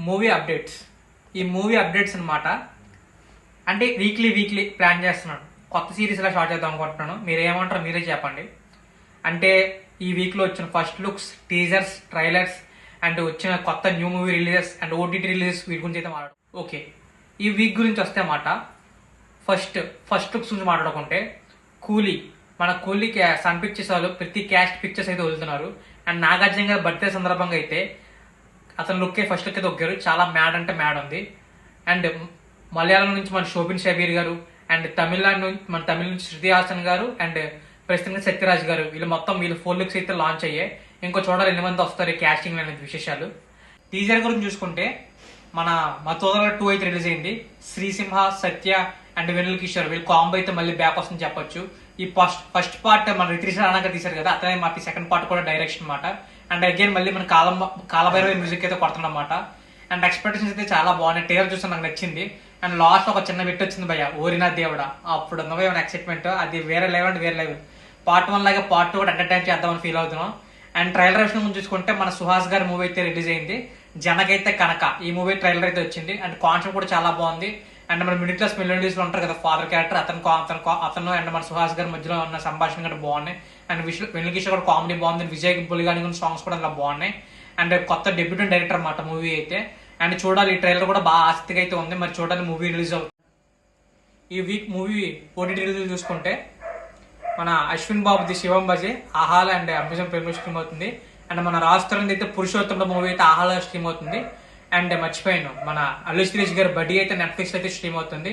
Movie updates. ఈ movie updates అనమాట. అంటే వీక్లీ ప్లాన్ చేస్తున్నాను. కొత్త సిరీస్ ఇలా స్టార్ట్ చేద్దాం అనుకుంటున్నాను. మీరు ఏమంటారు మీరే చెప్పండి. అంటే ఈ వీక్లో వచ్చిన first looks, teasers, trailers and వచ్చిన కొత్త new movie releases and OTT releases వీటి గురించి అయితే మాట్లాడు. ఓకే, ఈ వీక్ గురించి వస్తే అన్నమాట. ఫస్ట్ లుక్స్ గురించి మాట్లాడుకుంటే కూలీ, మన కూలీకి సన్ పిక్చర్స్ వాళ్ళు ప్రతి క్యాస్ట్ పిక్చర్స్ అయితే వదులుతున్నారు. అండ్ నాగార్జున గారి బర్త్డే సందర్భంగా అయితే అతని ఫస్ట్ లుక్ అయితే ఒక్కారు. చాలా మ్యాడ్ అంటే మ్యాడ్ ఉంది. అండ్ మలయాళం నుంచి మన శోభిన్ షబీర్ గారు, అండ్ తమిళ నుంచి శృతి హాసన్ గారు, అండ్ ప్రస్తుతం సత్యరాజ్ గారు, వీళ్ళు 4 లుక్స్ అయితే లాంచ్ అయ్యాయి. ఇంకో చూడాలి ఎన్ని మంది వస్తారు ఈ క్యాస్టింగ్ అనేది విశేషాలు. టీజర్ గురించి చూసుకుంటే మన మతోదర 2 అయితే రిలీజ్ అయింది. శ్రీసింహ, సత్య అండ్ వెన్నెల కిషోర్ వీళ్ళు కాంబో అయితే మళ్ళీ బ్యాక్ వస్తుంది చెప్పొచ్చు. ఈ ఫస్ట్ పార్ట్ మన రిత్రిష్ రాణాగా తీశారు కదా, అతనే మాకు సెకండ్ పార్ట్ కూడా డైరెక్షన్ అనమాట. అండ్ అగైన్ మళ్ళీ మన కాలభైరవ మ్యూజిక్ అయితే కొడుతున్నమాట. అండ్ ఎక్స్పెక్టేషన్స్ అయితే చాలా బాగున్నాయి. టీజర్ చూస్తే నాకు నచ్చింది. అండ్ లాస్ట్ ఒక చిన్న బిట్ వచ్చింది భయ్య, ఓరినా దేవుడా, అప్పుడు ఉన్నవే ఎక్సైట్మెంట్, అది వేరే లెవెల్. పార్ట్ 1 లాగా పార్ట్ 2 కూడా ఎంటర్టైన్ చేద్దామని ఫీల్ అవుతున్నాం. అండ్ ట్రైలర్ విషయం గురించి చూసుకుంటే మన సుహాస్ గారి మూవీ అయితే రిలీజ్ అయింది, జనకైతే కనక. ఈ మూవీ ట్రైలర్ అయితే వచ్చింది. అండ్ కాన్సెప్ట్ కూడా చాలా బాగుంది. అండ్ మన మిడిల్ క్లాస్ మెలోడీస్ లో ఉంటారు కదా ఫాదర్ క్యారెక్టర్, అతను అండ్ మన సుహాస్ గారి మధ్యలో ఉన్న సంభాషణ కూడా బాగున్నాయి. అండ్ వెన్నెల కిషోర్ కూడా కామెడీ బాగుంది. విజయ్ బులిగాని సాంగ్స్ కూడా అలా బాగున్నాయి. అండ్ కొత్త డెబ్యూటెంట్ డైరెక్టర్ అన్నమాట మూవీ అయితే. అండ్ చూడాలి, ఈ ట్రైలర్ కూడా బాగా ఆసక్తిగా అయితే ఉంది. మరి చూడాలి మూవీ రిలీజ్ అవుతుంది. ఈ వీక్ మూవీ ఓటీటీ రిలీజ్ చూసుకుంటే మన అశ్విన్ బాబుది శివం బజే ఆహాల అండ్ అమెజాన్ ప్రైమ్ లో స్ట్రీమ్ అవుతుంది. అండ్ మన రాజ్ తరుణ్ అయితే పురుషోత్తమ మూవీ అయితే ఆహాల స్ట్రీమ్ అవుతుంది. అండ్ మర్చిపోయాను, మన అల్లు శిరీష్ గారి బడ్డీ అయితే నెట్ఫ్లిక్స్ అయితే స్ట్రీమ్ అవుతుంది.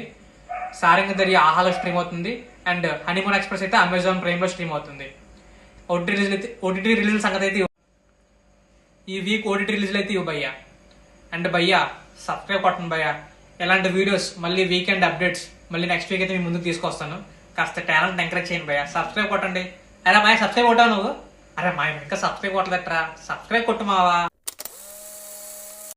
సారంగ దరి ఆహాల స్ట్రీమ్ అవుతుంది. అండ్ హనీమూన్ ఎక్స్ప్రెస్ అయితే అమెజాన్ ప్రైమ్ లో స్ట్రీమ్ అవుతుంది. ఓటీటీ రిలీజ్ సంగతి అయితే ఈ వీక్ ఓటీటీ రిలీజ్ అయితే ఇవ్వ భయ్యా. అండ్ భయ్యా సబ్స్క్రైబ్ కొట్టండి భయ్యా. ఎలాంటి వీడియోస్ మళ్ళీ వీకెండ్ అప్డేట్స్ మళ్ళీ నెక్స్ట్ వీక్ అయితే మీ ముందుకు తీసుకొస్తాను. కాస్త టాలెంట్ ఎంకరేజ్ చేయండి భయ్యా. సబ్స్క్రైబ్ కొట్టండి. అరే మాయ సబ్స్క్రైబ్ కొట్టావు నువ్వు? అరే మాయ ఇంకా సబ్స్క్రైబ్ కొట్టదట్రా, సబ్స్క్రైబ్ కొట్టు మావా.